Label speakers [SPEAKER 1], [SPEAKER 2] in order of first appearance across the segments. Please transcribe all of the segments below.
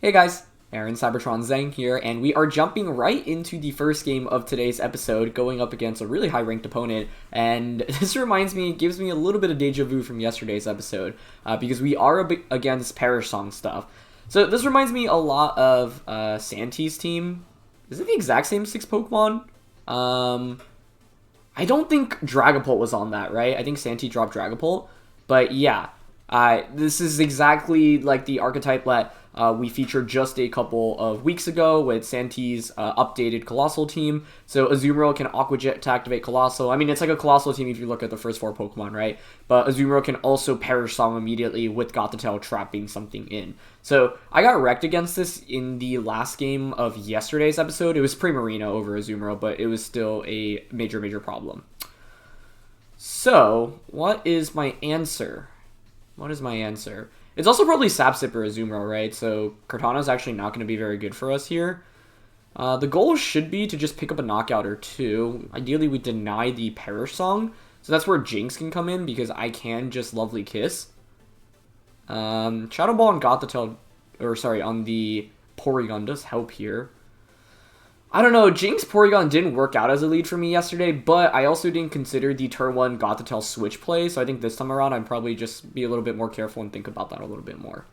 [SPEAKER 1] Hey guys, Aaron Cybertron Zhang here, and we are jumping right into the first game of today's episode, going up against a really high-ranked opponent, and this gives me a little bit of deja vu from yesterday's episode, because we are against Perish Song stuff. So this reminds me a lot of Santi's team. Is it the exact same 6 Pokemon? I don't think Dragapult was on that, right? I think Santi dropped Dragapult, but yeah. This is exactly like the archetype that we featured just a couple of weeks ago with Santi's updated Coalossal team. So Azumarill can Aqua Jet to activate Coalossal. I mean, it's like a Coalossal team if you look at the first 4 Pokemon, right? But Azumarill can also Perish Song immediately with Gothitelle trapping something in. So I got wrecked against this in the last game of yesterday's episode. It was Primarina over Azumarill, but it was still a major problem. So what is my answer? What is my answer? It's also probably Sap Sip or Azumarill, right? So Kartana's actually not going to be very good for us here. The goal should be to just pick up a knockout or two. Ideally, we deny the Perish Song. So that's where Jynx can come in because I can just Lovely Kiss. Shadow Ball and Gothitelle, or sorry, on the Porygon does help here. I don't know, Jynx Porygon didn't work out as a lead for me yesterday, but I also didn't consider the turn 1 Gothitelle switch play, so I think this time around I'd probably just be a little bit more careful and think about that a little bit more.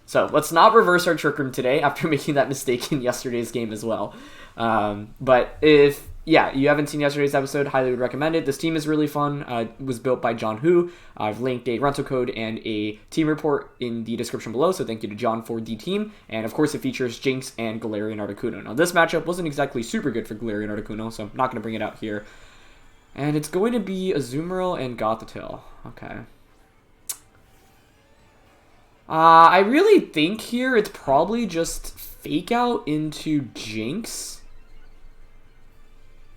[SPEAKER 1] So, let's not reverse our Trick Room today after making that mistake in yesterday's game as well. But if, yeah, you haven't seen yesterday's episode, highly would recommend it. This team is really fun. It was built by Jon Hu. I've linked a rental code and a team report in the description below, so thank you to Jon for the team. And of course, it features Jynx and Galarian Articuno. Now, this matchup wasn't exactly super good for Galarian Articuno, so I'm not going to bring it out here. And it's going to be Azumarill and Gothitelle. Okay. I really think here it's probably just Fake Out into Jynx.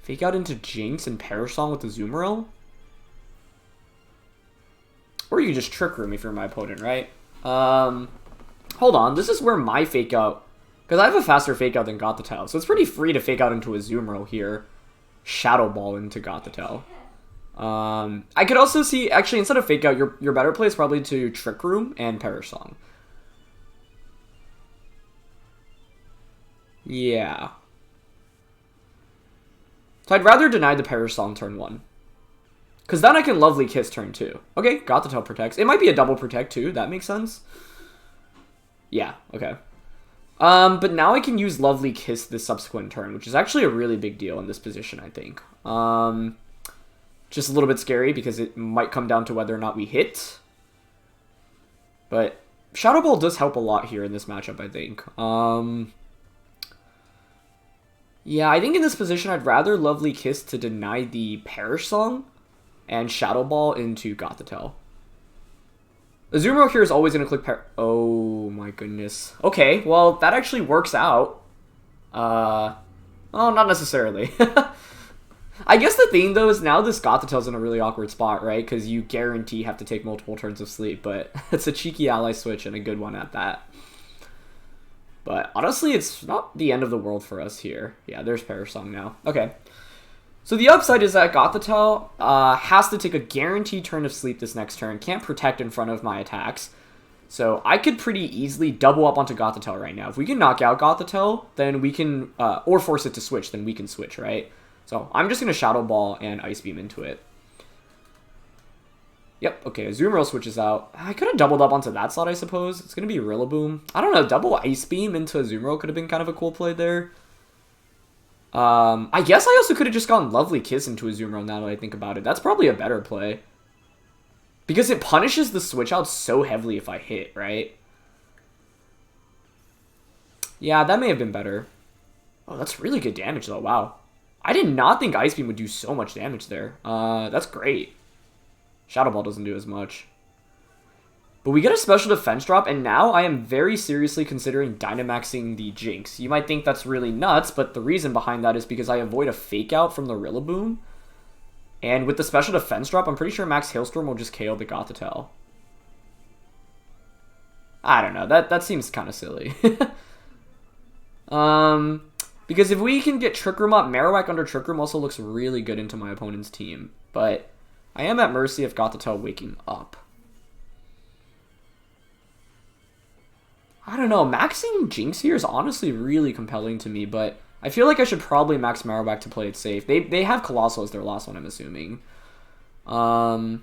[SPEAKER 1] Fake Out into Jynx and Perish Song with Azumarill. Or you can just Trick Room if you're my opponent, right? Hold on, this is where my Fake Out... Because I have a faster Fake Out than Gothitelle, so it's pretty free to Fake Out into Azumarill here. Shadow Ball into Gothitelle. I could also see, actually, instead of Fake Out, your better play is probably to Trick Room and Perish Song. Yeah. So I'd rather deny the Perish Song turn 1. Because then I can Lovely Kiss turn 2. Okay, Gothitelle protects. It might be a double protect too, that makes sense. Yeah, okay. But now I can use Lovely Kiss this subsequent turn, which is actually a really big deal in this position, I think. Just a little bit scary because it might come down to whether or not we hit. But Shadow Ball does help a lot here in this matchup, I think. Yeah, I think in this position I'd rather Lovely Kiss to deny the Perish Song and Shadow Ball into Gothitelle. Azumarill here is always going to click Oh my goodness. Okay, well, that actually works out. Well, not necessarily. I guess the thing, though, is now this Gothitelle's in a really awkward spot, right? Because you guarantee have to take multiple turns of sleep, but it's a cheeky ally switch and a good one at that. But honestly, it's not the end of the world for us here. Yeah, there's Perish Song now. Okay. So the upside is that Gothitelle has to take a guaranteed turn of sleep this next turn. Can't protect in front of my attacks. So I could pretty easily double up onto Gothitelle right now. If we can knock out Gothitelle, then we can... or force it to switch, then we can switch, right? So I'm just going to Shadow Ball and Ice Beam into it. Yep, okay, Azumarill switches out. I could have doubled up onto that slot, I suppose. It's going to be Rillaboom. I don't know, double Ice Beam into Azumarill could have been kind of a cool play there. I guess I also could have just gone Lovely Kiss into Azumarill now that I think about it. That's probably a better play. Because it punishes the switch out so heavily if I hit, right? Yeah, that may have been better. Oh, that's really good damage though, wow. I did not think Ice Beam would do so much damage there. That's great. Shadow Ball doesn't do as much. But we get a special defense drop, and now I am very seriously considering Dynamaxing the Jynx. You might think that's really nuts, but the reason behind that is because I avoid a Fake Out from the Rillaboom. And with the special defense drop, I'm pretty sure Max Hailstorm will just KO the Gothitelle. I don't know, that seems kind of silly. Because if we can get Trick Room up, Marowak under Trick Room also looks really good into my opponent's team. But I am at mercy of Gothitelle waking up. I don't know. Maxing Jynx here is honestly really compelling to me, but I feel like I should probably max Marowak to play it safe. They have Coalossal as their last one, I'm assuming. But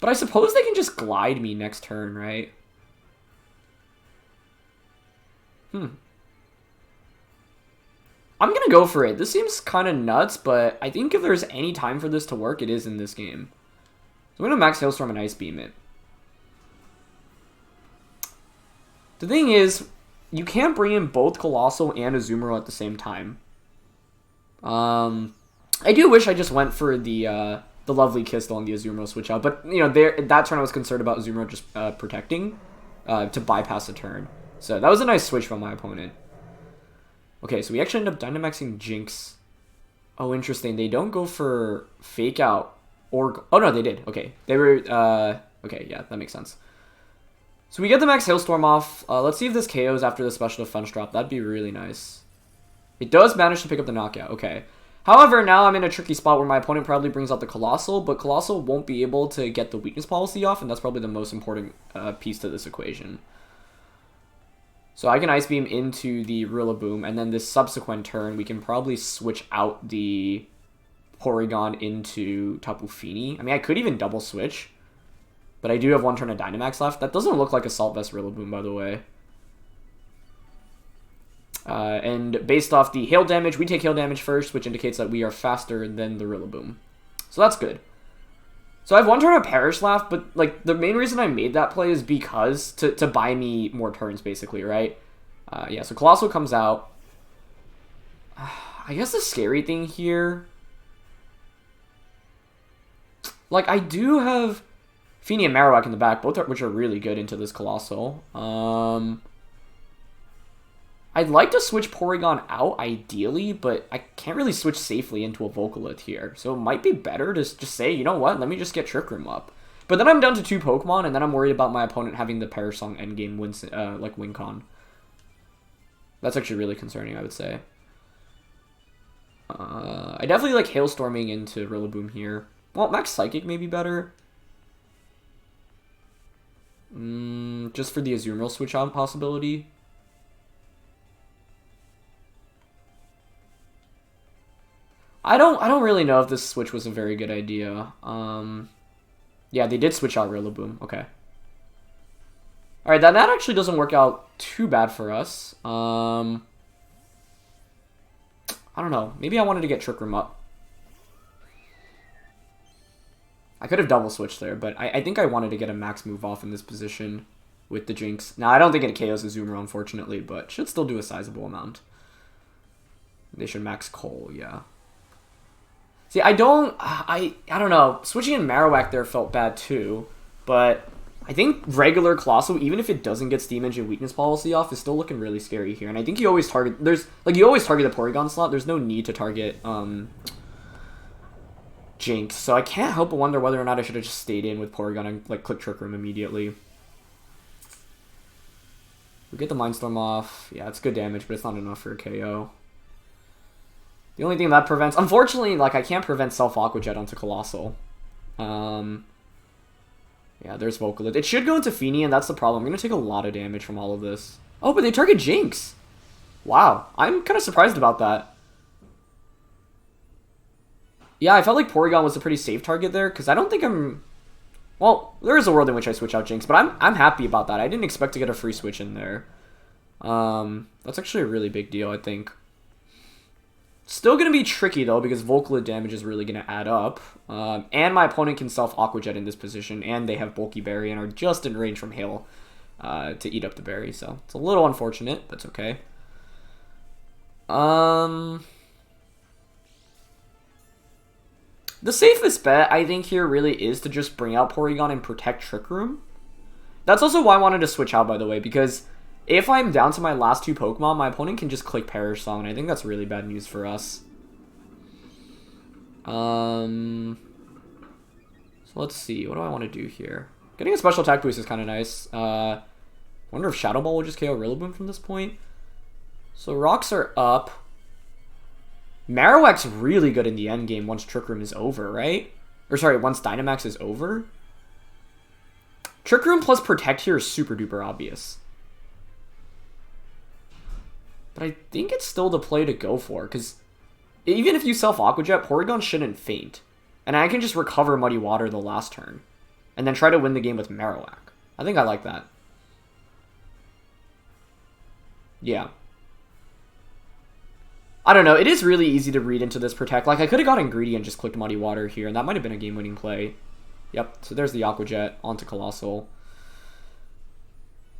[SPEAKER 1] I suppose they can just glide me next turn, right? I'm gonna go for it. This seems kind of nuts, but I think if there's any time for this to work, it is in this game. So I'm gonna max Hailstorm and Ice Beam it. The thing is, you can't bring in both Coalossal and Azumarill at the same time. I do wish I just went for the Lovely Kiss on the Azumarill switch out, but you know, that turn I was concerned about Azumarill just protecting to bypass a turn. So that was a nice switch from my opponent. Okay, so we actually end up Dynamaxing Jynx. Oh, interesting. They don't go for Fake Out or... Oh, no, they did. Okay. They were... Okay, yeah, that makes sense. So we get the max Hailstorm off. Let's see if this KOs after the special defense drop. That'd be really nice. It does manage to pick up the knockout. Okay. However, now I'm in a tricky spot where my opponent probably brings out the Coalossal, but Coalossal won't be able to get the weakness policy off, and that's probably the most important piece to this equation. So I can Ice Beam into the Rillaboom, and then this subsequent turn, we can probably switch out the Porygon into Tapu Fini. I mean, I could even double switch, but I do have one turn of Dynamax left. That doesn't look like Assault Vest Rillaboom, by the way. And based off the hail damage, we take hail damage first, which indicates that we are faster than the Rillaboom. So that's good. So I have one turn of Perish left, but like the main reason I made that play is because to buy me more turns, basically, right? Yeah, so Coalossal comes out. I guess the scary thing here... Like, I do have Fini and Marowak in the back, both which are really good into this Coalossal. I'd like to switch Porygon out, ideally, but I can't really switch safely into a Volcalith here. So it might be better to just say, you know what, let me just get Trick Room up. But then I'm down to 2 Pokemon, and then I'm worried about my opponent having the Perish Song endgame like Wincon. That's actually really concerning, I would say. I definitely like Hailstorming into Rillaboom here. Well, Max Psychic may be better. Just for the Azumarill switch out possibility. I don't really know if this switch was a very good idea. Yeah, they did switch out Rillaboom. Okay. Alright, that actually doesn't work out too bad for us. I don't know. Maybe I wanted to get Trick Room up. I could have double switched there, but I think I wanted to get a max move off in this position with the Jynx. Now, I don't think it KOs Azumarill, unfortunately, but should still do a sizable amount. They should max Cole, yeah. See, I don't know. Switching in Marowak there felt bad too, but I think regular Coalossal, even if it doesn't get Steam Engine weakness policy off, is still looking really scary here. And I think you always target you always target the Porygon slot. There's no need to target Jynx. So I can't help but wonder whether or not I should have just stayed in with Porygon and like click Trick Room immediately. We get the Mindstorm off. Yeah, it's good damage, but it's not enough for a KO. The only thing that prevents... Unfortunately, like, I can't prevent Self-Aqua Jet onto Coalossal. Yeah, there's Volcalith. It should go into Fini, and that's the problem. I'm going to take a lot of damage from all of this. Oh, but they target Jynx! Wow, I'm kind of surprised about that. Yeah, I felt like Porygon was a pretty safe target there, because I don't think I'm... Well, there is a world in which I switch out Jynx, but I'm happy about that. I didn't expect to get a free switch in there. That's actually a really big deal, I think. Still going to be tricky, though, because Volcalith damage is really going to add up. And my opponent can Self-Aqua Jet in this position, and they have Bulky Berry and are just in range from Hail to eat up the berry. So it's a little unfortunate, but it's okay. The safest bet, I think, here really is to just bring out Porygon and protect Trick Room. That's also why I wanted to switch out, by the way, because... If I'm down to my last 2 Pokemon, my opponent can just click Perish Song, and I think that's really bad news for us. So let's see. What do I want to do here? Getting a special attack boost is kind of nice. Wonder if Shadow Ball will just KO Rillaboom from this point. So rocks are up. Marowak's really good in the end game once Trick Room is over, right? Or sorry, once Dynamax is over. Trick Room plus Protect here is super duper obvious. But I think it's still the play to go for, because even if you self Aqua Jet, Porygon shouldn't faint. And I can just recover Muddy Water the last turn. And then try to win the game with Marowak. I think I like that. Yeah. I don't know, it is really easy to read into this Protect. Like, I could have gotten greedy and just clicked Muddy Water here, and that might have been a game-winning play. Yep, so there's the Aqua Jet onto Coalossal.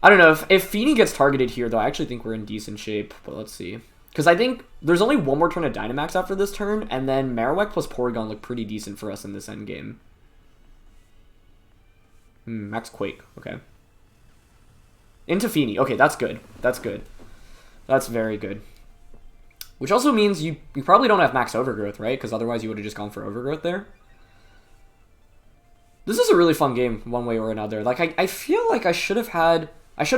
[SPEAKER 1] I don't know, if Feeny gets targeted here, though, I actually think we're in decent shape, but let's see. Because I think there's only one more turn of Dynamax after this turn, and then Marowak plus Porygon look pretty decent for us in this endgame. Max Quake, okay. Into Feeny, okay, that's good. That's good. That's very good. Which also means you probably don't have Max Overgrowth, right? Because otherwise you would have just gone for Overgrowth there. This is a really fun game, one way or another. Like, I feel like I should have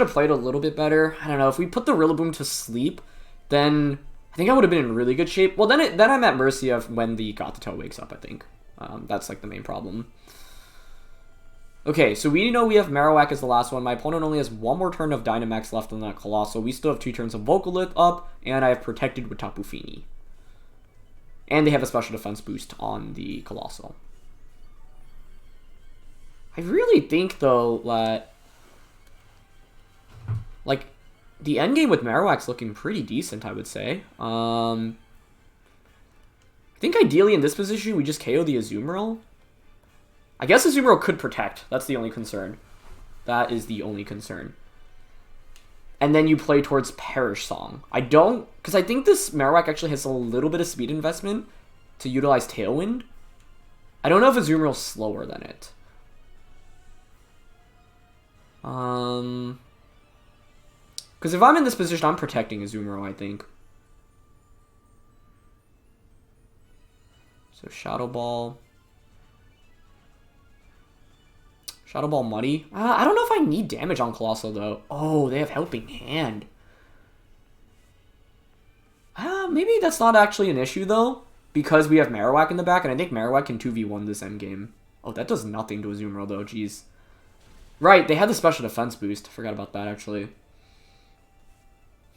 [SPEAKER 1] played a little bit better. I don't know, if we put the Rillaboom to sleep, then I think I would have been in really good shape. Well, then I'm at mercy of when the Gothitelle wakes up, I think. That's, like, the main problem. Okay, so we know we have Marowak as the last one. My opponent only has one more turn of Dynamax left on that Coalossal. We still have 2 turns of Volcalith up, and I have protected with Tapu Fini. And they have a special defense boost on the Coalossal. I really think, though, that, like, the endgame with Marowak's looking pretty decent, I would say. I think ideally in this position, we just KO the Azumarill. I guess Azumarill could protect. That's the only concern. That is the only concern. And then you play towards Perish Song. I don't... Because I think this Marowak actually has a little bit of speed investment to utilize Tailwind. I don't know if Azumarill's slower than it. Because if I'm in this position, I'm protecting Azumarill, I think. So Shadow Ball... Shadow Ball Muddy. I don't know if I need damage on Coalossal, though. Oh, they have Helping Hand. Maybe that's not actually an issue, though, because we have Marowak in the back, and I think Marowak can 2v1 this endgame. Oh, that does nothing to Azumarill, though. Jeez. Right, they had the special defense boost. I forgot about that, actually.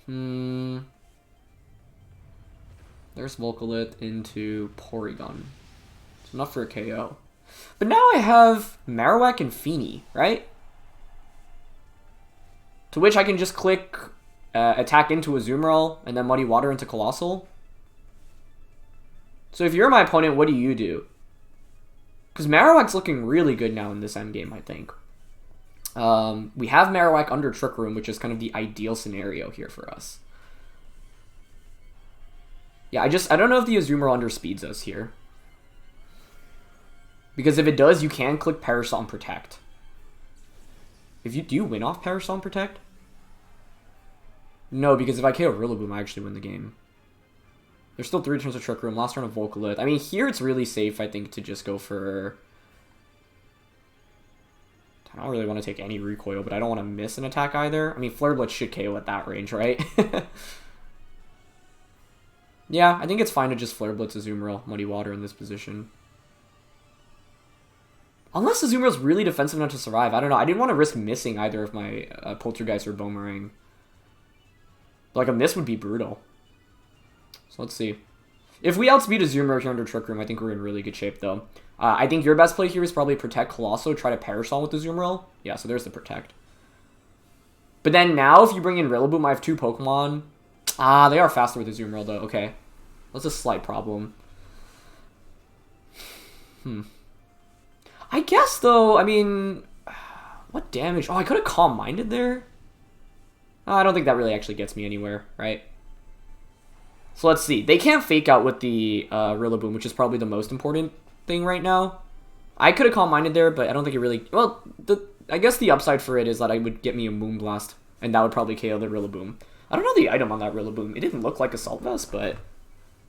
[SPEAKER 1] There's Volcalith into Porygon. It's enough for a KO. But now I have Marowak and Feeny, right? To which I can just click attack into Azumarill and then Muddy Water into Coalossal. So if you're my opponent, what do you do? Because Marowak's looking really good now in this endgame, I think. We have Marowak under Trick Room, which is kind of the ideal scenario here for us. Yeah, I don't know if the Azumarill underspeeds us here. Because if it does, you can click Perish Song Protect. Do you win off Perish Song Protect? No, because if I KO Rillaboom, I actually win the game. There's still 3 turns of Trick Room, last turn of Volcalith. I mean, here it's really safe, I think, to just go for... I don't really want to take any recoil, but I don't want to miss an attack either. I mean, Flare Blitz should KO at that range, right? Yeah, I think it's fine to just Flare Blitz Azumarill, Muddy Water in this position. Unless Azumarill's really defensive enough to survive. I don't know. I didn't want to risk missing either of my Poltergeist or Boomerang. Like, a miss would be brutal. So let's see. If we outspeed Azumarill here under Trick Room, I think we're in really good shape, though. I think your best play here is probably Protect Coalossal, try to Perish Song with Azumarill. Yeah, so there's the Protect. But then now, if you bring in Rillaboom, I have 2 Pokemon. They are faster with Azumarill, though. Okay. That's a slight problem. I guess, though, I mean... What damage? Oh, I could have Calm Minded there. I don't think that really actually gets me anywhere, right? So let's see. They can't Fake Out with the Rillaboom, which is probably the most important thing right now. I could have Calm Minded there, but I don't think it really... Well, I guess the upside for it is that I would get me a Moonblast, and that would probably KO the Rillaboom. I don't know the item on that Rillaboom. It didn't look like Assault Vest, but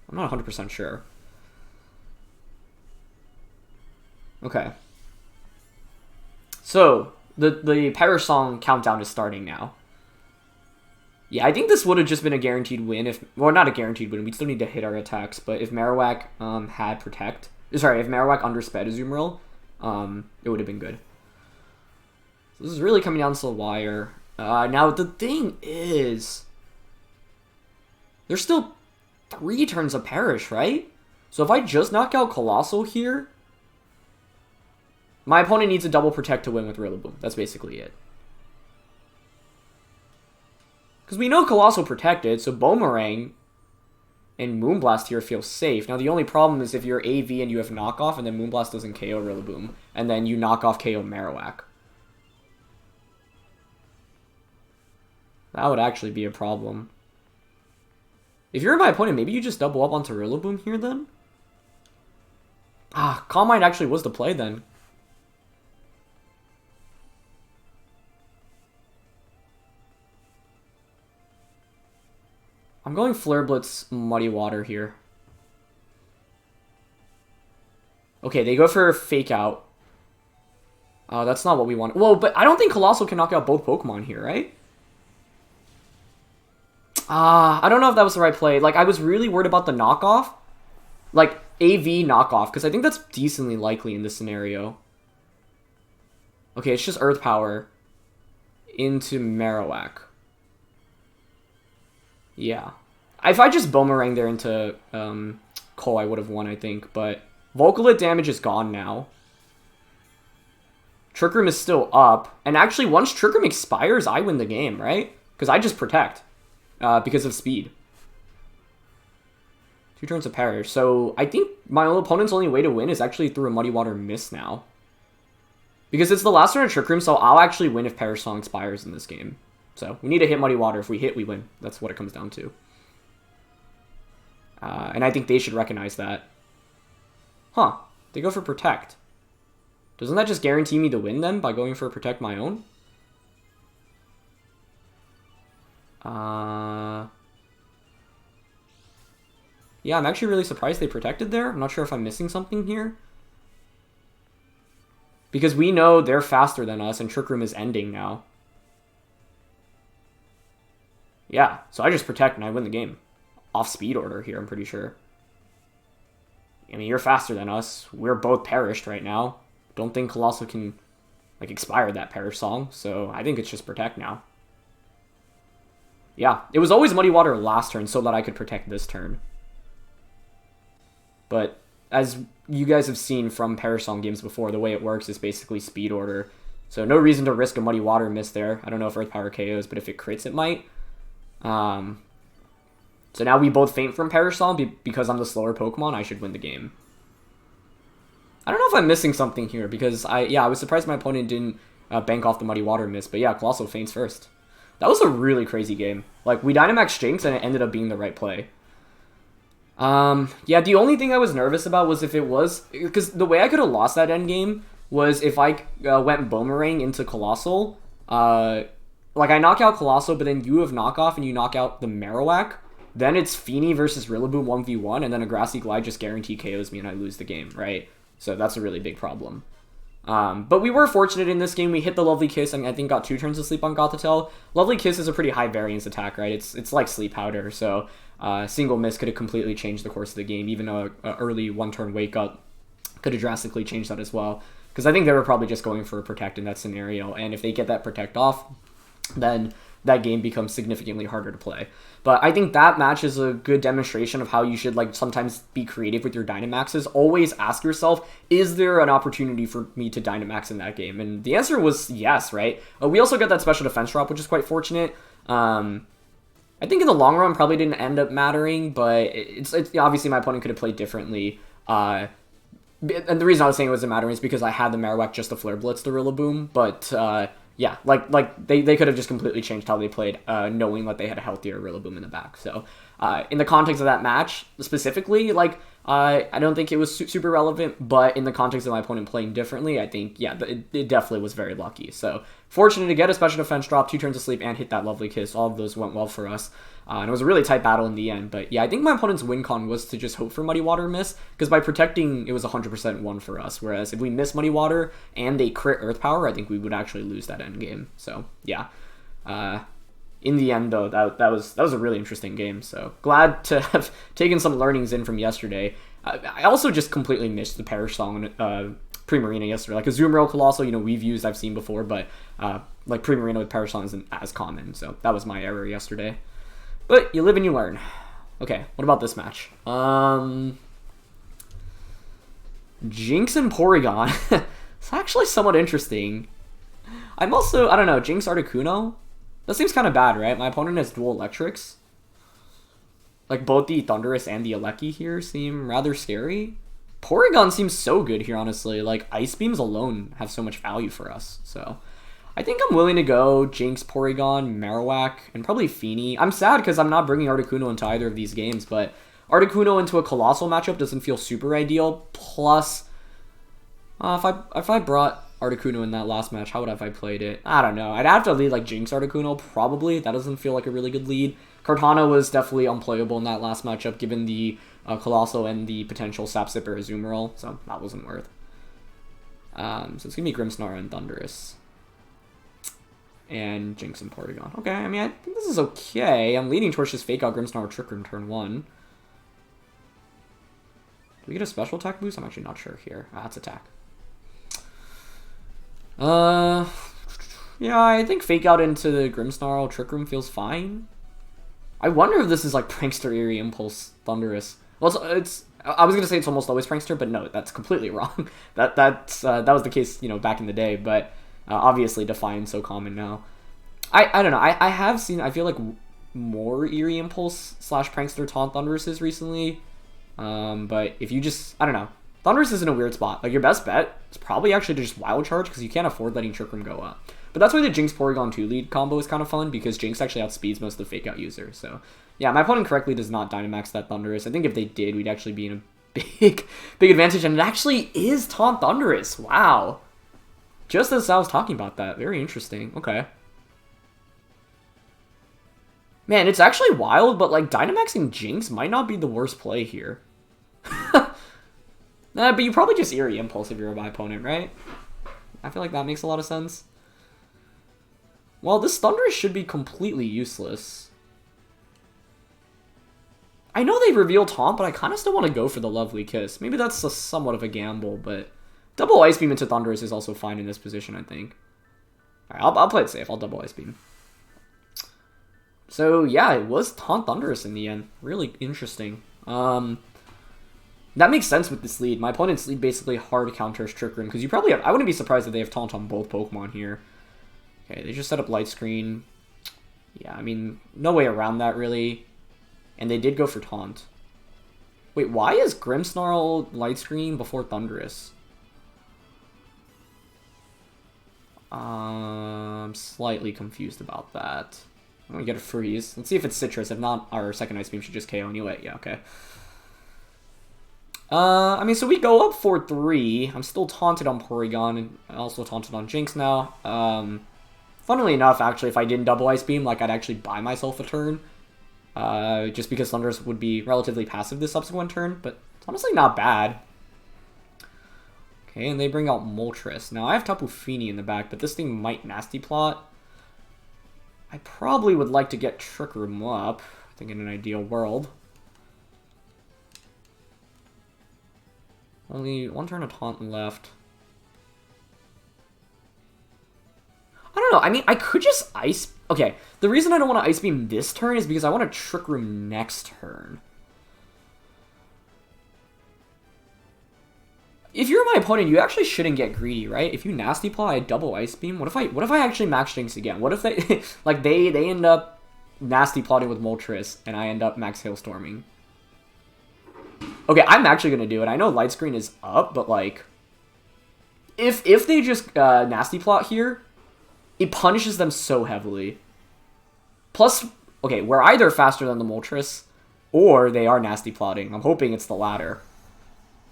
[SPEAKER 1] I'm not 100% sure. Okay. So, the Perish Song countdown is starting now. Yeah, I think this would have just been a guaranteed win if... Well, not a guaranteed win. We'd still need to hit our attacks, but if Marowak had Protect... Sorry, if Marowak undersped Azumarill, it would have been good. So this is really coming down to the wire. Now, the thing is, there's still 3 turns of Perish, right? So if I just knock out Coalossal here, my opponent needs a double protect to win with Rillaboom. That's basically it. Because we know Coalossal protected, so Boomerang and Moonblast here feels safe. Now, the only problem is if you're AV and you have knockoff, and then Moonblast doesn't KO Rillaboom, and then you knock off KO Marowak. That would actually be a problem. If you're my opponent, maybe you just double up onto Rillaboom here then? Ah, Calm Mind actually was the play then. I'm going Flare Blitz Muddy Water here. Okay, they go for Fake Out. That's not what we want. Whoa, but I don't think Coalossal can knock out both Pokemon here, right? I don't know if that was the right play. Like, I was really worried about the knockoff. Like, AV knockoff, because I think that's decently likely in this scenario. Okay, it's just Earth Power into Marowak. Yeah. If I just Boomerang there into Cole, I would have won, I think. But Vocalid damage is gone now. Trick Room is still up. And actually, once Trick Room expires, I win the game, right? Because I just Protect. Because of speed. 2 turns of Perish. So I think my opponent's only way to win is actually through a Muddy Water Miss now. Because it's the last turn of Trick Room, so I'll actually win if Perish Song expires in this game. So we need to hit Muddy Water. If we hit, we win. That's what it comes down to. And I think they should recognize that. Huh. They go for Protect. Doesn't that just guarantee me the win then by going for Protect my own? Yeah, I'm actually really surprised they protected there. I'm not sure if I'm missing something here. Because we know they're faster than us and Trick Room is ending now. Yeah, so I just Protect and I win the game. Off speed order here, I'm pretty sure. I mean, you're faster than us. We're both perished right now. Don't think Coalossal can, like, expire that Perish Song. So I think it's just Protect now. Yeah, it was always Muddy Water last turn so that I could Protect this turn. But as you guys have seen from Perish Song games before, the way it works is basically speed order. So no reason to risk a Muddy Water miss there. I don't know if Earth Power KOs, but if it crits, it might. So now we both faint from Perish Song because I'm the slower Pokemon. I should win the game. I don't know if I'm missing something here because I was surprised my opponent didn't bank off the Muddy Water miss. But yeah, Coalossal faints first. That was a really crazy game. Like, we Dynamax Jynx and it ended up being the right play. Yeah, the only thing I was nervous about was if it was... Because the way I could have lost that endgame was if I went Boomerang into Coalossal. Like, I knock out Coalossal, but then you have knockoff and you knock out the Marowak. Then it's Feeny versus Rillaboom 1v1, and then a Grassy Glide just guarantee KOs me and I lose the game, right? So that's a really big problem. But we were fortunate in this game. We hit the Lovely Kiss and I think got 2 turns of sleep on Gothitelle. Lovely Kiss is a pretty high variance attack, right? It's like Sleep Powder, so single miss could have completely changed the course of the game. Even a early 1-turn Wake Up could have drastically changed that as well. Because I think they were probably just going for a Protect in that scenario, and if they get that Protect off, then that game becomes significantly harder to play. But I think that match is a good demonstration of how you should, like, sometimes be creative with your Dynamaxes. Always ask yourself, is there an opportunity for me to Dynamax in that game? And the answer was yes, right? We also got that special defense drop, which is quite fortunate. I think in the long run probably didn't end up mattering, but it's obviously my opponent could have played differently. And the reason I was saying it wasn't mattering is because I had the Marowak just to Flare Blitz the Rillaboom, but yeah, like they could have just completely changed how they played, knowing that they had a healthier Rillaboom in the back. So in the context of that match specifically, like I don't think it was super relevant, but in the context of my opponent playing differently, I think, yeah, it definitely was very lucky. So fortunate to get a special defense drop, 2 turns of sleep, and hit that Lovely Kiss. All of those went well for us. And it was a really tight battle in the end. But yeah, I think my opponent's win con was to just hope for Muddy Water miss, because by protecting, it was 100% won for us. Whereas if we miss Muddy Water and they crit Earth Power, I think we would actually lose that end game. So yeah. In the end, though, that was a really interesting game. So glad to have taken some learnings in from yesterday. I also just completely missed the Perish Song pre-Marina yesterday. Like Azumarill, Coalossal, you know, we've used, I've seen before, but like pre-Marina with Perish Song isn't as common. So that was my error yesterday. But you live and you learn. Okay, what about this match? Jynx and Porygon. It's actually somewhat interesting. I'm also, I don't know, Jynx Articuno? That seems kind of bad, right? My opponent has dual electrics. Like, both the Thundurus and the Regieleki here seem rather scary. Porygon seems so good here, honestly. Like, Ice Beams alone have so much value for us. So, I think I'm willing to go Jynx, Porygon, Marowak, and probably Feeny. I'm sad because I'm not bringing Articuno into either of these games, but Articuno into a Coalossal matchup doesn't feel super ideal. Plus, if I brought Articuno in that last match, how would I have I played it? I don't know. I'd have to lead like Jynx Articuno, probably. That doesn't feel like a really good lead. Kartana was definitely unplayable in that last matchup, given the Coalossal and the potential Sapsipper Azumarill, so that wasn't worth. So it's going to be Grimmsnarl and Thundurus. And Jynx and Porygon. Okay, I mean, I think this is okay. I'm leaning towards just Fake Out Grimmsnarl Trick Room turn 1. Do we get a special attack boost? I'm actually not sure here. That's attack. Yeah, I think Fake Out into the Grimmsnarl Trick Room feels fine. I wonder if this is like Prankster Eerie Impulse Thundurus. Well, it's I was gonna say it's almost always Prankster, but no, that's completely wrong. that was the case, you know, back in the day, but obviously Defiant's so common now. I don't know. I have seen, I feel like, more Eerie Impulse / Prankster Taunt Thunduruses recently. But if you just, I don't know. Thundurus is in a weird spot. Like, your best bet is probably actually to just Wild Charge, because you can't afford letting Trick Room go up. But that's why the Jynx Porygon 2 lead combo is kind of fun, because Jynx actually outspeeds most of the Fake Out users. So, yeah, my opponent correctly does not Dynamax that Thundurus. I think if they did, we'd actually be in a big advantage. And it actually is Taunt Thundurus. Wow. Just as I was talking about that. Very interesting. Okay. Man, it's actually wild, but, like, Dynamaxing Jynx might not be the worst play here. Nah, but you probably just Eerie Impulse if you're my opponent, right? I feel like that makes a lot of sense. Well, this Thundurus should be completely useless. I know they revealed Taunt, but I kind of still want to go for the Lovely Kiss. Maybe that's somewhat of a gamble, but double Ice Beam into Thundurus is also fine in this position, I think. Alright, I'll play it safe. I'll double Ice Beam. So, yeah, it was Taunt Thundurus in the end. Really interesting. That makes sense with this lead. My opponent's lead basically hard counters Trick Room, because you probably have, I wouldn't be surprised if they have Taunt on both Pokemon here. Okay, they just set up Light Screen. Yeah, I mean, no way around that, really. And they did go for Taunt. Wait, why is Grimmsnarl Light Screen before Thundurus? I'm slightly confused about that. I'm gonna get a Freeze. Let's see if it's Citrus. If not, our second Ice Beam should just KO anyway. Yeah, okay. I mean, so we go up 4-3. I'm still taunted on Porygon, and also taunted on Jynx now. Funnily enough, actually, if I didn't double Ice Beam, like, I'd actually buy myself a turn. Just because Thundurus would be relatively passive this subsequent turn, but it's honestly not bad. Okay, and they bring out Moltres. Now, I have Tapu Fini in the back, but this thing might Nasty Plot. I probably would like to get Trick Room up, I think in an ideal world. Only one turn of Taunt left. I don't know. I mean, I could just Ice... Okay, the reason I don't want to Ice Beam this turn is because I want to Trick Room next turn. If you're my opponent, you actually shouldn't get greedy, right? If you Nasty Plot, I double Ice Beam. What if I actually Max Jynx again? What if they... like, they end up Nasty Plotting with Moltres, and I end up Max Hailstorming? Okay, I'm actually going to do it. I know Light Screen is up, but, like, if they just Nasty Plot here, it punishes them so heavily. Plus, okay, we're either faster than the Moltres, or they are Nasty Plotting. I'm hoping it's the latter.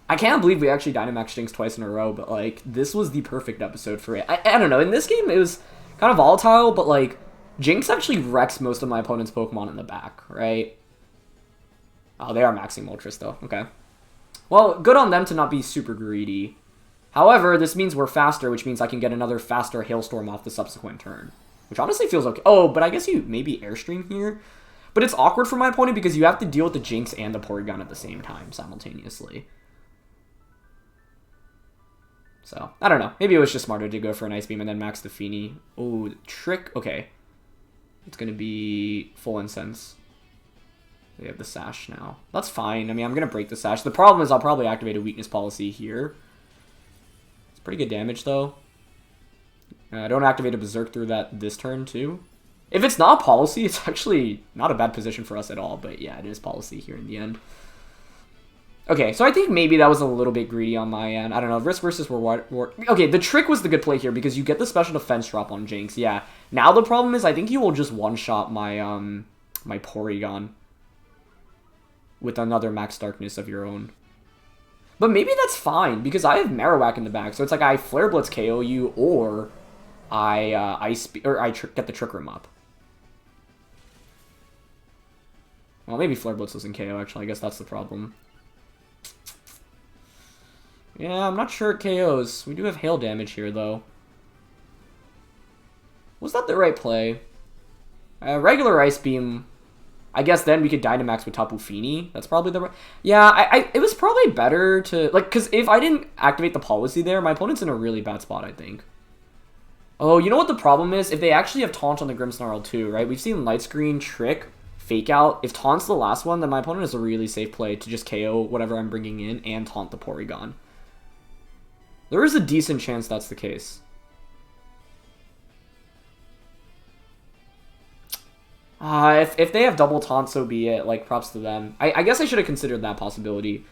[SPEAKER 1] I can't believe we actually Dynamax Jynx twice in a row, but, like, this was the perfect episode for it. I don't know, in this game, it was kind of volatile, but, like, Jynx actually wrecks most of my opponent's Pokemon in the back, right? Oh, they are maxing Moltres, though. Okay. Well, good on them to not be super greedy. However, this means we're faster, which means I can get another faster Hailstorm off the subsequent turn. Which honestly feels okay. Oh, but I guess you maybe Airstream here. But it's awkward for my opponent because you have to deal with the Jynx and the Porygon at the same time, simultaneously. So, I don't know. Maybe it was just smarter to go for an Ice Beam and then max the Feeny. Oh, Trick. Okay. It's going to be full Incense. They have the Sash now. That's fine. I mean, I'm going to break the Sash. The problem is I'll probably activate a Weakness Policy here. It's pretty good damage, though. I don't activate a Berserk through that this turn, too. If it's not Policy, it's actually not a bad position for us at all. But yeah, it is Policy here in the end. Okay, so I think maybe that was a little bit greedy on my end. I don't know. Risk versus reward. Okay, the Trick was the good play here because you get the special defense drop on Jynx. Yeah. Now the problem is I think you will just one-shot my my Porygon with another Max Darkness of your own. But maybe that's fine because I have Marowak in the back. So it's like I Flare Blitz KO you or I get the Trick Room up. Well, maybe Flare Blitz doesn't KO actually. I guess that's the problem. Yeah, I'm not sure it KOs. We do have hail damage here, though. Was that the right play? Regular Ice Beam. I guess then we could Dynamax with Tapu Fini. That's probably the right... Yeah, it was probably better to... Like, because if I didn't activate the Policy there, my opponent's in a really bad spot, I think. Oh, you know what the problem is? If they actually have Taunt on the Grimmsnarl, too, right? We've seen Light Screen, Trick, Fake Out. If Taunt's the last one, then my opponent is a really safe play to just KO whatever I'm bringing in and Taunt the Porygon. There is a decent chance that's the case. If they have double taunt, so be it. Like, props to them. I guess I should have considered that possibility.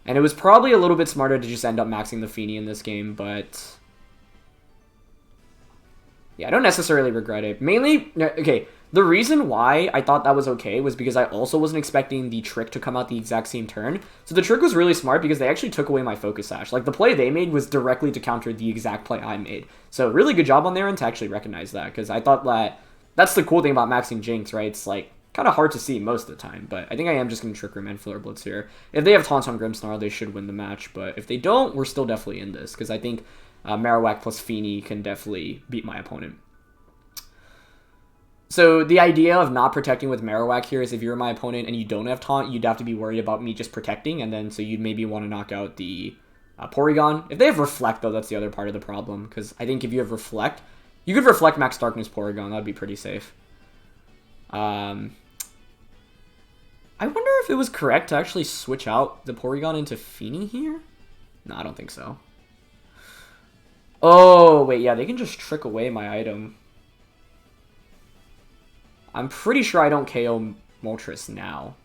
[SPEAKER 1] And it was probably a little bit smarter to just end up maxing the Feeny in this game, but... Yeah, I don't necessarily regret it. Mainly, okay, the reason why I thought that was okay was because I also wasn't expecting the Trick to come out the exact same turn. So the Trick was really smart because they actually took away my Focus Sash. Like, the play they made was directly to counter the exact play I made. So really good job on their end to actually recognize that, because I thought that that's the cool thing about maxing Jynx, right? It's, like, kind of hard to see most of the time, but I think I am just going to Trick Room and Flare Blitz here. If they have Taunt on Grimmsnarl, they should win the match, but if they don't, we're still definitely in this, because I think Marowak plus Feeny can definitely beat my opponent. So the idea of not protecting with Marowak here is if you're my opponent and you don't have Taunt, you'd have to be worried about me just protecting, and then so you'd maybe want to knock out the Porygon. If they have Reflect, though, that's the other part of the problem, because I think if you have Reflect, you could Reflect Max Darkness Porygon. That'd be pretty safe. I wonder if it was correct to actually switch out the Porygon into Feeny here? No, I don't think so. Oh, wait, yeah, they can just trick away my item. I'm pretty sure I don't KO Moltres now.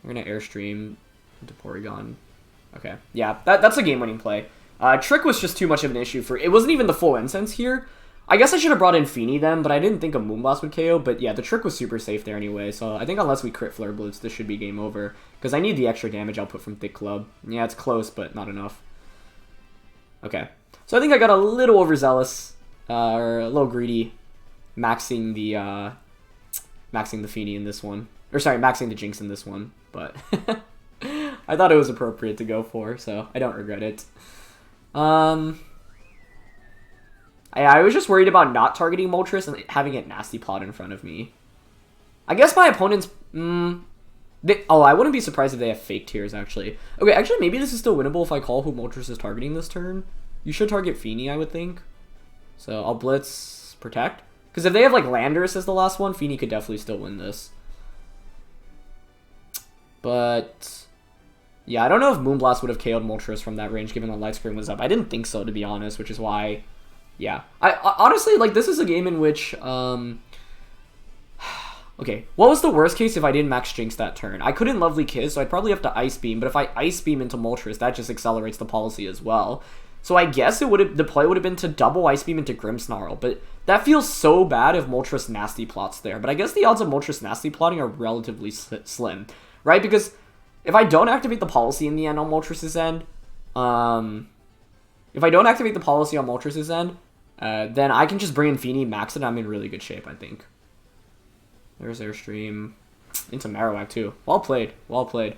[SPEAKER 1] I'm going to Airstream into Porygon. Okay, yeah, that's a game-winning play. Trick was just too much of an issue for... It wasn't even the full Incense here. I guess I should have brought in Feeny then, but I didn't think a Moonblast would KO. But yeah, the Trick was super safe there anyway, so I think unless we crit Flare Blitz, this should be game over. Because I need the extra damage output from Thick Club. Yeah, it's close, but not enough. Okay, so I think I got a little overzealous, or a little greedy, maxing the Feeny in this one. Or sorry, maxing the Jynx in this one. But I thought it was appropriate to go for, so I don't regret it. I was just worried about not targeting Moltres and having it Nasty Plot in front of me. I guess my opponents... I wouldn't be surprised if they have Fake Tears, actually. Okay, actually, maybe this is still winnable if I call who Moltres is targeting this turn. You should target Feeny, I would think. So I'll Blitz, Protect. Because if they have, like, Landorus as the last one, Feeny could definitely still win this. But... yeah, I don't know if Moonblast would have KO'd Moltres from that range, given that Light Screen was up. I didn't think so, to be honest, which is why... yeah. I honestly, like, this is a game in which... okay, what was the worst case if I didn't max Jynx that turn? I couldn't Lovely Kiss, so I'd probably have to Ice Beam, but if I Ice Beam into Moltres, that just accelerates the policy as well. So I guess the play would have been to double Ice Beam into Grimmsnarl, but that feels so bad if Moltres Nasty Plots there. But I guess the odds of Moltres Nasty Plotting are relatively slim, right? Because if I don't activate the policy in the end on Moltres' end, if I don't activate the policy on Moltres' end, then I can just bring in Feeny, max it, I'm in really good shape, I think. There's Airstream. Into Marowak, too. Well played. Well played.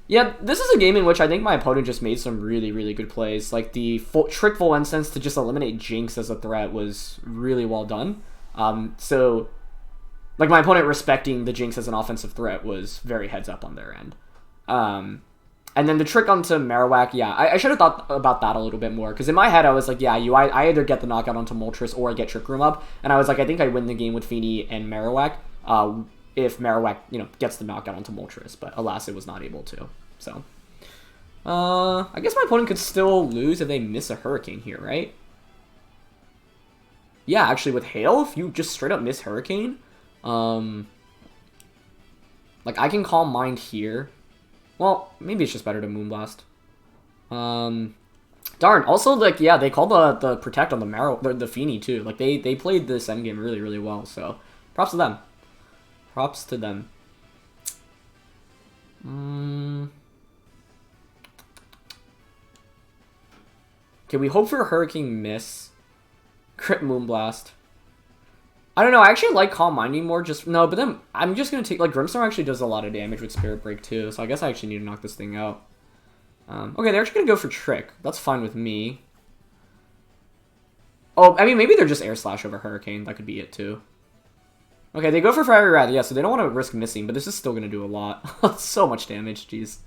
[SPEAKER 1] Yeah, this is a game in which I think my opponent just made some really, really good plays. Like, the Trick Full Incense to just eliminate Jynx as a threat was really well done. So, like, my opponent respecting the Jynx as an offensive threat was very heads up on their end. And then the trick onto Marowak, yeah, I should have thought about that a little bit more. Because in my head, I was like, yeah, I either get the knockout onto Moltres or I get Trick Room up. And I was like, I think I win the game with Feeny and Marowak if Marowak, gets the knockout onto Moltres. But alas, it was not able to. So, I guess my opponent could still lose if they miss a Hurricane here, right? Yeah, actually, with Hail, if you just straight up miss Hurricane, like, I can Calm Mind here. Well, maybe it's just better to Moonblast. Darn. Also, like, yeah, they called the Protect on the Feeny, too. Like, they played this endgame really, really well, so props to them. Props to them. Okay, we hope for a Hurricane miss. Crit Moonblast. I don't know, I actually like Calm Minding more, no, but then I'm just gonna take, like, Grimmsnarl actually does a lot of damage with Spirit Break too, so I guess I actually need to knock this thing out. Okay, they're actually gonna go for Trick. That's fine with me. Oh, I mean, maybe they're just Air Slash over Hurricane. That could be it too. Okay, they go for Fiery Wrath, yeah, so they don't want to risk missing, but this is still gonna do a lot. So much damage, jeez.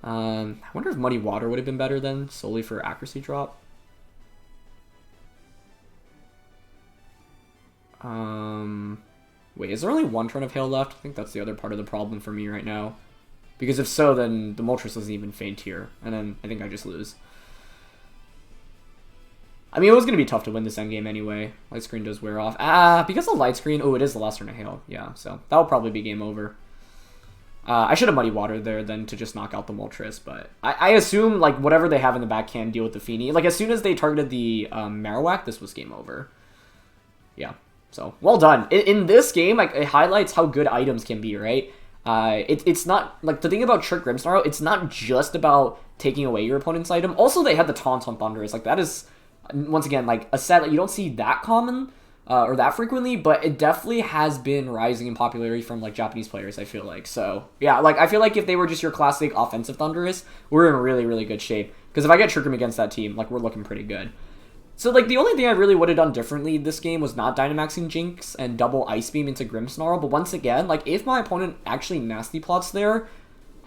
[SPEAKER 1] I wonder if Muddy Water would have been better then, solely for accuracy drop. Wait, is there only one turn of Hail left? I think that's the other part of the problem for me right now. Because if so, then the Moltres doesn't even faint here. And then I think I just lose. I mean, it was going to be tough to win this endgame anyway. Light Screen does wear off. Because of Light Screen... Oh, it is the last turn of Hail. Yeah, so that will probably be game over. I should have Muddy Water there then to just knock out the Moltres. But I assume, like, whatever they have in the back can deal with the Feeny. Like, as soon as they targeted the Marowak, this was game over. Yeah. So, well done. In this game, like, it highlights how good items can be, right? It's not, like, the thing about Trick Grimmsnarl, it's not just about taking away your opponent's item. Also, they had the taunt on Thundurus. Like, that is, once again, like, a set that you don't see that common, or that frequently, but it definitely has been rising in popularity from, like, Japanese players, I feel like. So, yeah, like, I feel like if they were just your classic offensive Thundurus, we're in really, really good shape. Because if I get Trick Room against that team, like, we're looking pretty good. So, like, the only thing I really would have done differently this game was not Dynamaxing Jynx and double Ice Beam into Grimmsnarl. But once again, like, if my opponent actually nasty plots there,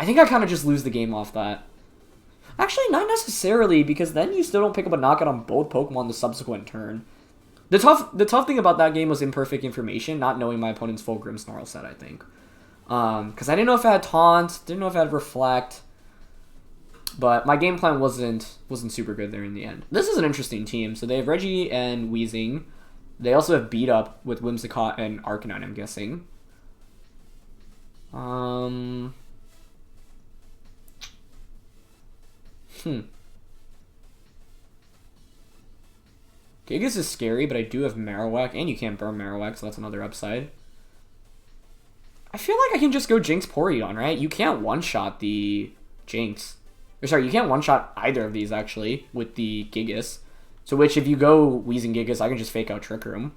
[SPEAKER 1] I think I kind of just lose the game off that. Actually, not necessarily, because then you still don't pick up a knockout on both Pokemon the subsequent turn. The tough thing about that game was imperfect information, not knowing my opponent's full Grimmsnarl set, I think. Because I didn't know if it had Taunt, didn't know if it had Reflect. But my game plan wasn't super good there in the end. This is an interesting team. So they have Reggie and Weezing. They also have Beat Up with Whimsicott and Arcanine, I'm guessing. Gigas is scary, but I do have Marowak, and you can't burn Marowak, so that's another upside. I feel like I can just go Jynx Porygon, right? You can't one-shot the Jynx. Or sorry, you can't one-shot either of these, actually, with the Gigas. So which, if you go Weezing Gigas, I can just fake out Trick Room.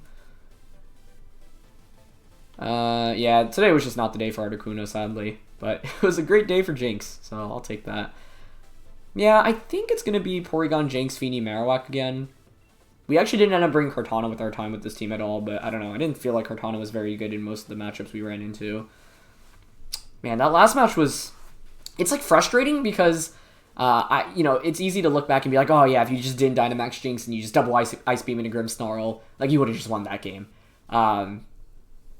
[SPEAKER 1] Yeah, today was just not the day for Articuno, sadly. But it was a great day for Jynx, so I'll take that. Yeah, I think it's going to be Porygon, Jynx, Feeny, Marowak again. We actually didn't end up bringing Kartana with our time with this team at all, but I don't know. I didn't feel like Kartana was very good in most of the matchups we ran into. Man, that last match was... It's, like, frustrating because... it's easy to look back and be like, oh yeah, if you just didn't Dynamax Jynx and you just double Ice Beam into Grimmsnarl, like, you would have just won that game.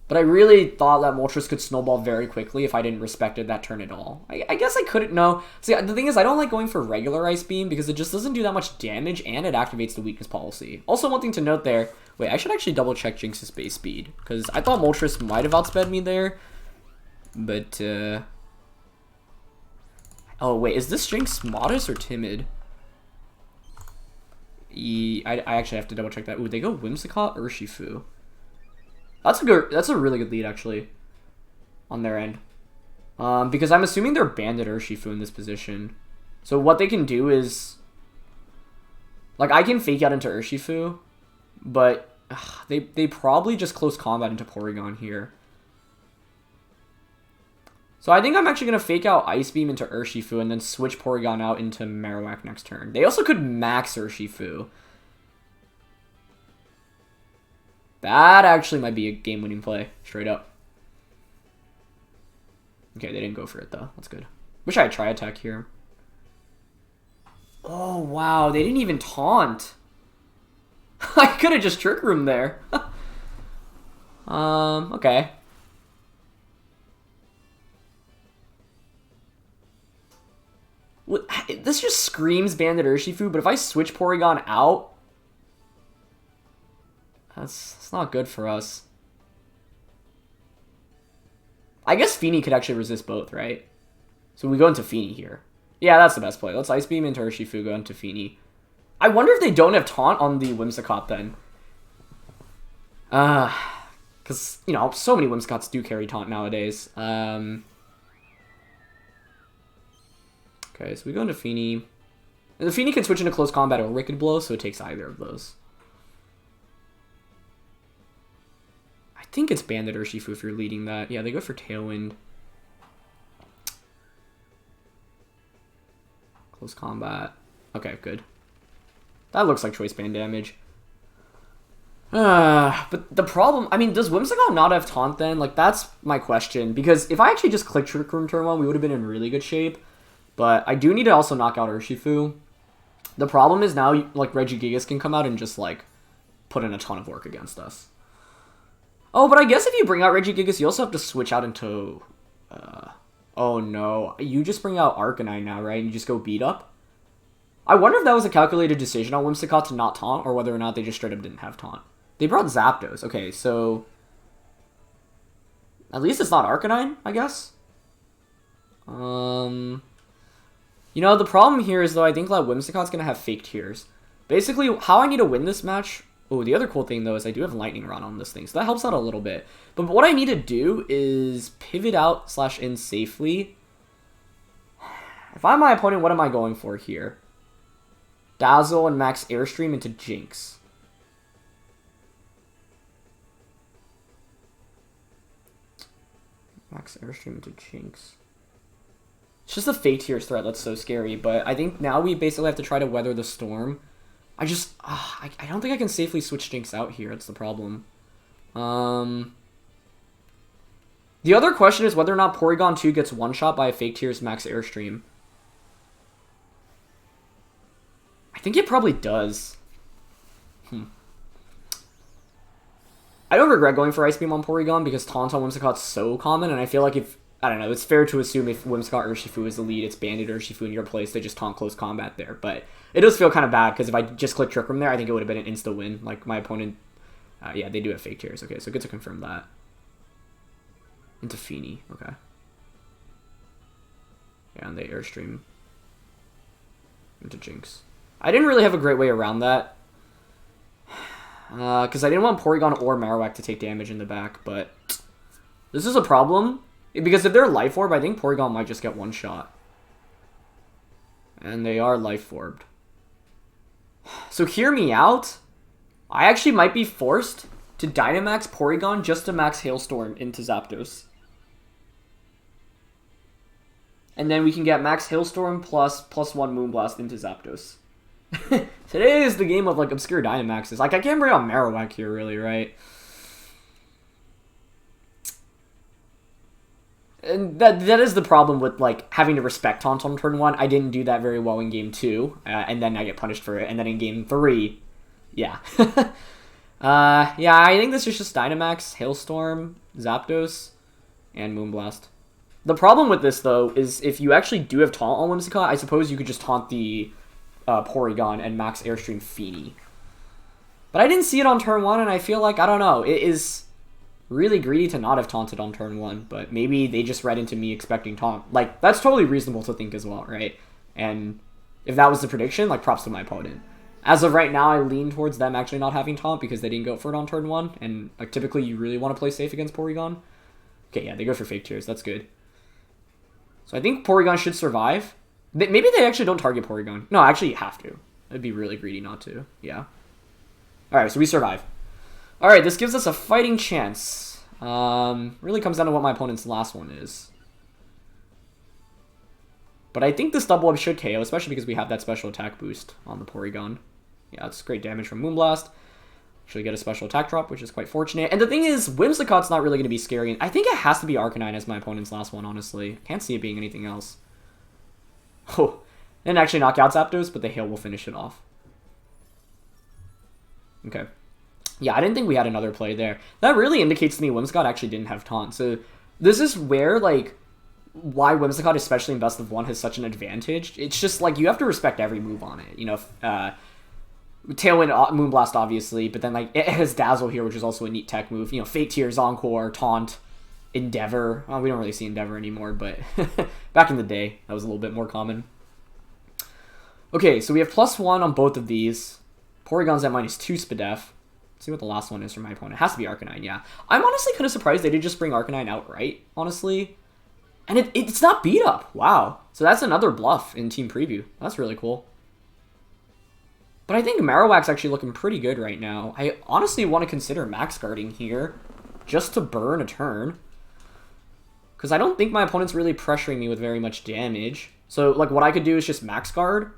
[SPEAKER 1] But I really thought that Moltres could snowball very quickly if I didn't respect it that turn at all. I guess I couldn't know. See, the thing is, I don't like going for regular Ice Beam because it just doesn't do that much damage and it activates the weakness policy. Also, one thing to note there, wait, I should actually double check Jynx's base speed because I thought Moltres might have outsped me there, but, oh, wait, is this Jynx modest or timid? I actually have to double check that. Ooh, they go Whimsicott, Urshifu. That's a really good lead, actually, on their end. Because I'm assuming they're Bandit Urshifu in this position. So what they can do is... Like, I can fake out into Urshifu, but they probably just close combat into Porygon here. So I think I'm actually going to fake out Ice Beam into Urshifu and then switch Porygon out into Marowak next turn. They also could max Urshifu. That actually might be a game-winning play, straight up. Okay, they didn't go for it, though. That's good. Wish I had Tri-Attack here. Oh, wow. They didn't even taunt. I could have just Trick Room there. Okay. This just screams Banded Urshifu, but if I switch Porygon out, that's not good for us. I guess Feeny could actually resist both, right? So we go into Feeny here. Yeah, that's the best play. Let's Ice Beam into Urshifu, go into Feeny. I wonder if they don't have Taunt on the Whimsicott then. Because, you know, so many Whimsicotts do carry Taunt nowadays. Okay, so we go into Feeny. And the Feeny can switch into Close Combat or Wicked Blow, so it takes either of those. I think it's Banded Urshifu if you're leading that. Yeah, they go for Tailwind. Close Combat. Okay, good. That looks like Choice Band damage. But the problem... I mean, does Whimsicott not have Taunt then? Like, that's my question. Because if I actually just clicked Trick Room turn 1, we would have been in really good shape. But I do need to also knock out Urshifu. The problem is now, like, Regigigas can come out and just, like, put in a ton of work against us. Oh, but I guess if you bring out Regigigas, you also have to switch out into... oh, no. You just bring out Arcanine now, right? And you just go beat up? I wonder if that was a calculated decision on Whimsicott to not taunt, or whether or not they just straight up didn't have taunt. They brought Zapdos. Okay, so... At least it's not Arcanine, I guess? You know, the problem here is, though, I think that Whimsicott's going to have fake tears. Basically, how I need to win this match... Oh, the other cool thing, though, is I do have Lightning Rod on this thing, so that helps out a little bit. But what I need to do is pivot out / in safely. If I'm my opponent, what am I going for here? Dazzle and Max Airstream into Jynx. Max Airstream into Jynx. It's just a fake tears threat that's so scary, but I think now we basically have to try to weather the storm. I don't think I can safely switch Jynx out here, that's the problem. The other question is whether or not Porygon 2 gets one-shot by a fake tears Max Airstream. I think it probably does. I don't regret going for Ice Beam on Porygon because Taunt on Whimsicott's so common, and I feel like if... I don't know, it's fair to assume if Whimsicott Urshifu is the lead, it's Banded Urshifu in your place, they just taunt Close Combat there. But it does feel kind of bad, because if I just click Trick Room there, I think it would have been an insta-win. Like, my opponent... yeah, they do have fake tears. Okay, so good to confirm that. Into Feeny, okay. Yeah, and they Airstream into Jynx. I didn't really have a great way around that. Because I didn't want Porygon or Marowak to take damage in the back, but... This is a problem. Because if they're Life Orb, I think Porygon might just get one shot. And they are Life Orbed. So hear me out. I actually might be forced to Dynamax Porygon just to max Hailstorm into Zapdos. And then we can get max Hailstorm plus +1 Moonblast into Zapdos. Today is the game of, like, obscure Dynamaxes. Like, I can't bring out Marowak here, really, right? And that is the problem with, like, having to respect Taunt on turn 1. I didn't do that very well in game 2, and then I get punished for it. And then in game 3, yeah. Yeah, I think this is just Dynamax, Hailstorm, Zapdos, and Moonblast. The problem with this, though, is if you actually do have Taunt on Whimsicott, I suppose you could just taunt the Porygon and Max Airstream Feeny. But I didn't see it on turn 1, and I feel like, I don't know, it is... really greedy to not have taunted on turn 1, but maybe they just read into me expecting taunt. Like, that's totally reasonable to think as well, right? And if that was the prediction, like, props to my opponent. As of right now, I lean towards them actually not having taunt because they didn't go for it on turn 1, and, like, typically you really want to play safe against Porygon. Okay, yeah, they go for fake tears. That's good. So I think Porygon should survive. Maybe they actually don't target Porygon. No, actually you have to. It'd be really greedy not to. Yeah. Alright, so we survive. Alright, this gives us a fighting chance. Really comes down to what my opponent's last one is. But I think this double up should KO, especially because we have that special attack boost on the Porygon. Yeah, that's great damage from Moonblast. Actually get a special attack drop, which is quite fortunate. And the thing is, Whimsicott's not really going to be scary. I think it has to be Arcanine as my opponent's last one, honestly. Can't see it being anything else. Oh, didn't actually knock out Zapdos, but the hail will finish it off. Okay. Yeah, I didn't think we had another play there. That really indicates to me Whimsicott actually didn't have taunt. So this is where, like, why Whimsicott, especially in best of one, has such an advantage. It's just, like, you have to respect every move on it. You know, Tailwind, Moonblast, obviously, but then, like, it has Dazzle here, which is also a neat tech move. You know, Fake Tears, Encore, Taunt, Endeavor. Well, we don't really see Endeavor anymore, but back in the day, that was a little bit more common. Okay, so we have +1 on both of these. Porygon's at -2 Spadef. Let's see what the last one is for my opponent. It has to be Arcanine, yeah. I'm honestly kind of surprised they did just bring Arcanine outright, honestly. And it's not beat up. Wow. So that's another bluff in Team Preview. That's really cool. But I think Marowak's actually looking pretty good right now. I honestly want to consider max guarding here just to burn a turn. Because I don't think my opponent's really pressuring me with very much damage. So, like, what I could do is just max guard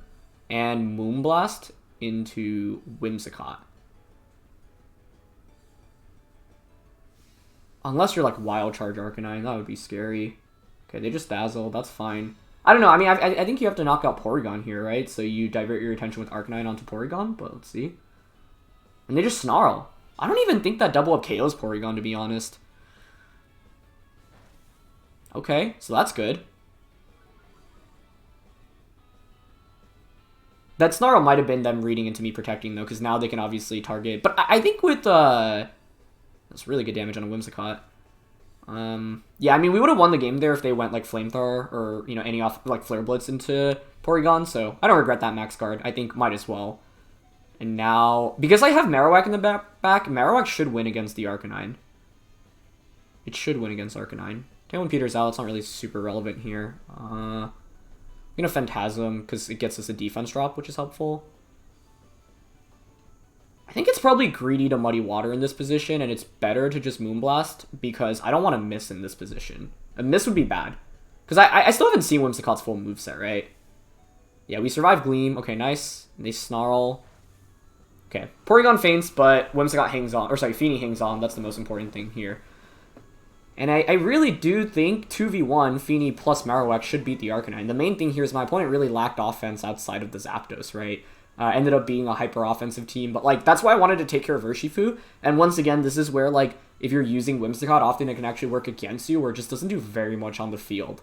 [SPEAKER 1] and Moonblast into Whimsicott. Unless you're, like, Wild Charge Arcanine, that would be scary. Okay, they just Dazzle, that's fine. I don't know, I mean, I think you have to knock out Porygon here, right? So you divert your attention with Arcanine onto Porygon, but let's see. And they just Snarl. I don't even think that double up KOs Porygon, to be honest. Okay, so that's good. That Snarl might have been them reading into me protecting, though, because now they can obviously target. But I think with, that's really good damage on a Whimsicott. Yeah, I mean, we would have won the game there if they went, like, Flamethrower or, you know, any off, like, Flare Blitz into Porygon, so I don't regret that max guard. I think might as well. And now, because I have Marowak in the back, Marowak should win against the Arcanine. It should win against Arcanine. Tailwind Peter's out, it's not really super relevant here. I'm gonna Phantasm, because it gets us a defense drop, which is helpful. I think it's probably greedy to Muddy Water in this position, and it's better to just Moonblast, because I don't want to miss in this position. A miss would be bad. Because I still haven't seen Whimsicott's full moveset, right? Yeah, we survive Gleam. Okay, nice. And they Snarl. Okay, Porygon faints, but Whimsicott hangs on. Or sorry, Feeny hangs on. That's the most important thing here. And I really do think 2v1, Feeny plus Marowak should beat the Arcanine. The main thing here is my opponent really lacked offense outside of the Zapdos, right? Ended up being a hyper-offensive team, but, like, that's why I wanted to take care of Urshifu. And once again, this is where, like, if you're using Whimsicott, often it can actually work against you, where it just doesn't do very much on the field.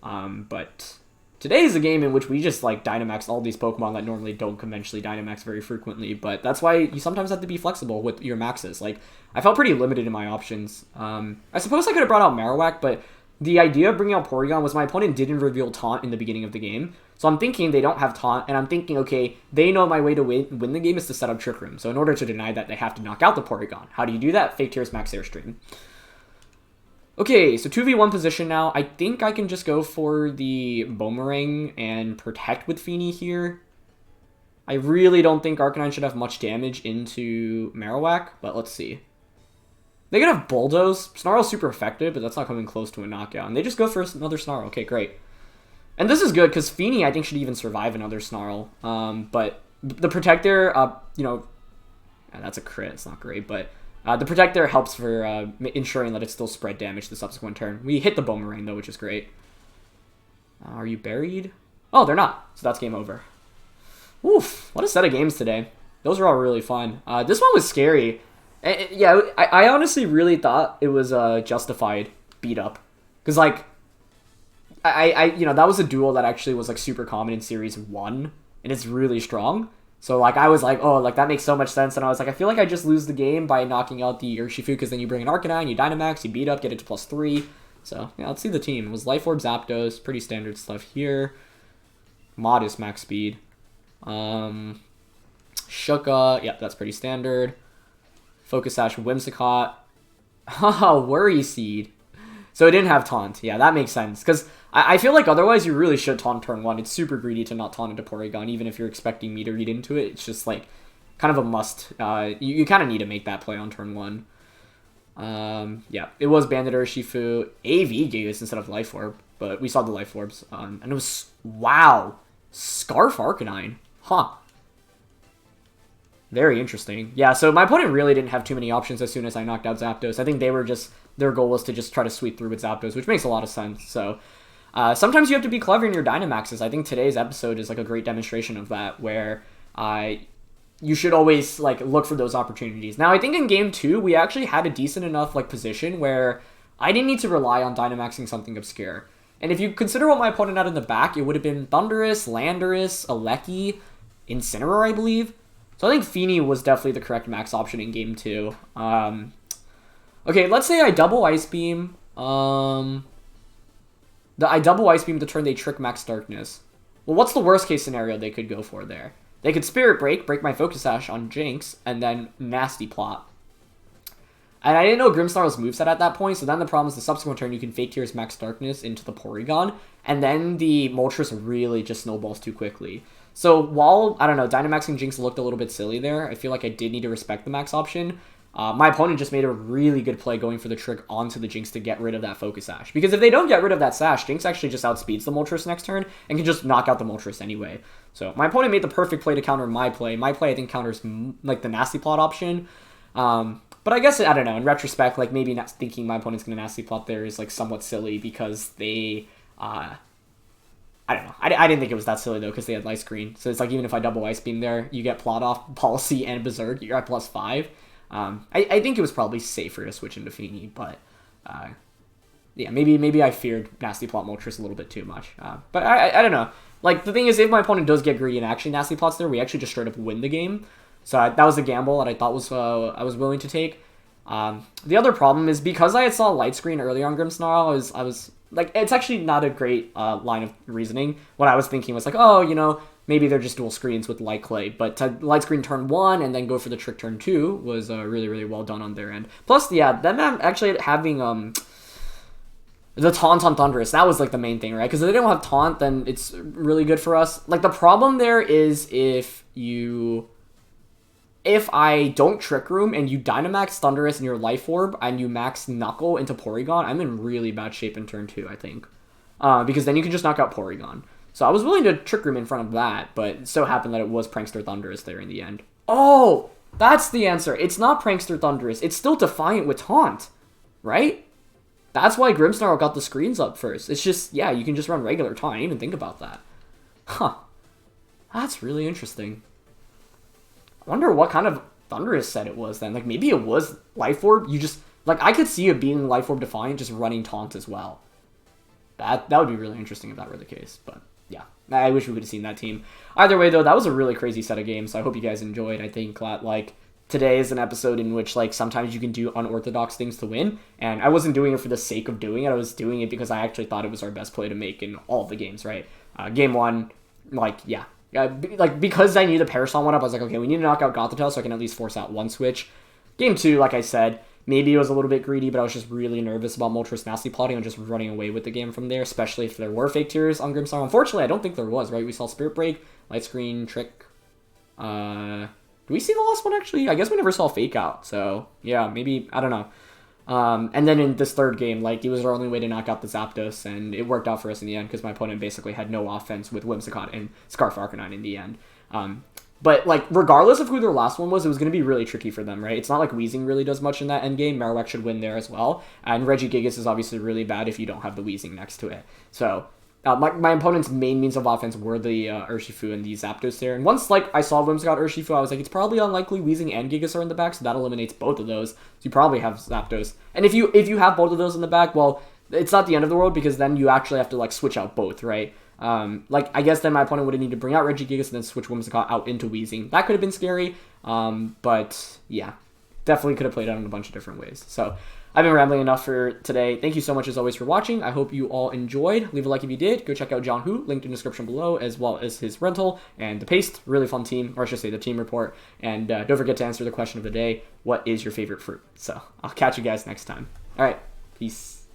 [SPEAKER 1] But today is a game in which we just, like, Dynamax all these Pokemon that normally don't conventionally Dynamax very frequently, but that's why you sometimes have to be flexible with your maxes. Like, I felt pretty limited in my options. I suppose I could have brought out Marowak, but the idea of bringing out Porygon was my opponent didn't reveal Taunt in the beginning of the game. So I'm thinking they don't have Taunt, and I'm thinking, okay, they know my way to win the game is to set up Trick Room. So in order to deny that, they have to knock out the Porygon. How do you do that? Fake Tears, Max Airstream. Okay, so 2v1 position now. I think I can just go for the Boomerang and protect with Feeny here. I really don't think Arcanine should have much damage into Marowak, but let's see. They could have Bulldoze. Snarl's super effective, but that's not coming close to a knockout. And they just go for another Snarl. Okay, great. And this is good, because Feeny, I think, should even survive another Snarl. But the Protector, you know... that's a crit, it's not great, but... the Protector helps for ensuring that it's still spread damage the subsequent turn. We hit the Boomerang, though, which is great. Are you buried? Oh, they're not. So that's game over. Oof, what a set of games today. Those are all really fun. This one was scary. Yeah, I honestly really thought it was a justified beat up. Because, like... you know, that was a duel that actually was, like, super common in Series 1, and it's really strong. So, like, I was like, oh, like, that makes so much sense, and I was like, I feel like I just lose the game by knocking out the Urshifu, because then you bring an Arcanine, you Dynamax, you beat up, get it to +3. So, yeah, let's see the team. It was Life Orb, Zapdos, pretty standard stuff here. Modest max speed. Shuka, yep, that's pretty standard. Focus Sash, Whimsicott. Haha, Worry Seed. So it didn't have Taunt. Yeah, that makes sense. Because I feel like otherwise you really should Taunt turn 1. It's super greedy to not Taunt into Porygon, even if you're expecting me to read into it. It's just, like, kind of a must. You kind of need to make that play on turn 1. Yeah, it was Bandit Urshifu. AV Gigas instead of Life Orb. But we saw the Life Orbs. And it was... Wow! Scarf Arcanine. Huh. Very interesting. Yeah, so my opponent really didn't have too many options as soon as I knocked out Zapdos. I think they were just... Their goal was to just try to sweep through with Zapdos, which makes a lot of sense. So, Sometimes you have to be clever in your Dynamaxes. I think today's episode is like a great demonstration of that, where you should always like look for those opportunities. Now, I think in game 2, we actually had a decent enough like position where I didn't need to rely on Dynamaxing something obscure. And if you consider what my opponent had in the back, it would have been Thundurus, Landorus, Gieleki, Incineroar, I believe. So I think Feeny was definitely the correct max option in game 2. Okay, let's say I double Ice Beam. I double Ice Beam to turn they Trick Max Darkness. Well, what's the worst case scenario they could go for there? They could Spirit break my Focus Sash on Jynx, and then Nasty Plot. And I didn't know Grimmsnarl's moveset at that point, so then the problem is the subsequent turn you can Fake Tears Max Darkness into the Porygon, and then the Moltres really just snowballs too quickly. So while, I don't know, Dynamaxing Jynx looked a little bit silly there, I feel like I did need to respect the max option. My opponent just made a really good play going for the trick onto the Jynx to get rid of that Focus Sash. Because if they don't get rid of that Sash, Jynx actually just outspeeds the Moltres next turn and can just knock out the Moltres anyway. So my opponent made the perfect play to counter my play. My play, I think, counters like the Nasty Plot option. But I guess, I don't know, in retrospect, like maybe not thinking my opponent's going to Nasty Plot there is like somewhat silly because they... I don't know. I didn't think it was that silly, though, because they had Light Screen. So it's like, even if I double Ice Beam there, you get Plot Off, Policy, and Berserk, you're at +5. I think it was probably safer to switch into Feeny, but, yeah, maybe I feared Nasty Plot Moltres a little bit too much. But I don't know. Like, the thing is, if my opponent does get greedy and actually Nasty Plots there, we actually just straight up win the game. So that was a gamble that I thought was I was willing to take. The other problem is because I had saw Light Screen earlier on Grimmsnarl, I was like, it's actually not a great line of reasoning. What I was thinking was like, oh, you know, maybe they're just dual screens with Light Clay. But to Light Screen turn 1 and then go for the trick turn 2 was really, really well done on their end. Plus, yeah, them actually having the taunt on Thundurus, that was like the main thing, right? Because if they don't have taunt, then it's really good for us. Like, the problem there is if I don't Trick Room and you Dynamax Thundurus in your Life Orb and you max Knuckle into Porygon, I'm in really bad shape in turn 2, I think. Because then you can just knock out Porygon. So I was willing to Trick Room in front of that, but it so happened that it was Prankster Thundurus there in the end. Oh, that's the answer. It's not Prankster Thundurus. It's still Defiant with Taunt, right? That's why Grimmsnarl got the screens up first. It's just, yeah, you can just run regular Taunt. I didn't even think about that. Huh. That's really interesting. I wonder what kind of Thundurus set it was then. Like, maybe it was Life Orb. You just, like, I could see it being Life Orb Defiant, just running Taunt as well. That would be really interesting if that were the case. But, yeah, I wish we could have seen that team. Either way, though, that was a really crazy set of games. So I hope you guys enjoyed. I think that, like, today is an episode in which, like, sometimes you can do unorthodox things to win. And I wasn't doing it for the sake of doing it. I was doing it because I actually thought it was our best play to make in all of the games, right? Game 1, like, yeah. Like, because I knew the Parasol went up, I was like, okay, we need to knock out Gothitelle so I can at least force out one switch. Game 2, like I said, maybe it was a little bit greedy, but I was just really nervous about Moltres Nasty Plotting and just running away with the game from there, especially if there were Fake Tears on Grimmsnarl. Unfortunately, I don't think there was, right? We saw Spirit Break, Light Screen, Trick. Do we see the last one, actually? I guess we never saw Fake Out, so, yeah, maybe, I don't know. And then in this third game, like, it was our only way to knock out the Zapdos, and it worked out for us in the end because my opponent basically had no offense with Whimsicott and Scarf Arcanine in the end. But, like, regardless of who their last one was, it was going to be really tricky for them, right? It's not like Weezing really does much in that endgame. Marowak should win there as well. And Regigigas is obviously really bad if you don't have the Weezing next to it. So, my opponent's main means of offense were the Urshifu and the Zapdos there. And once, like, I saw Whimsicott Urshifu, I was like, it's probably unlikely Weezing and Gigas are in the back, so that eliminates both of those. So you probably have Zapdos. And if you have both of those in the back, well, it's not the end of the world, because then you actually have to, like, switch out both, right? Like, I guess then my opponent would have needed to bring out Regigigas and then switch Whimsicott out into Weezing. That could have been scary, but, yeah. Definitely could have played out in a bunch of different ways. So, I've been rambling enough for today. Thank you so much, as always, for watching. I hope you all enjoyed. Leave a like if you did. Go check out Jon Hu, linked in the description below, as well as his rental and the paste. Really fun team, or I should say the team report. And don't forget to answer the question of the day. What is your favorite fruit? So, I'll catch you guys next time. All right. Peace.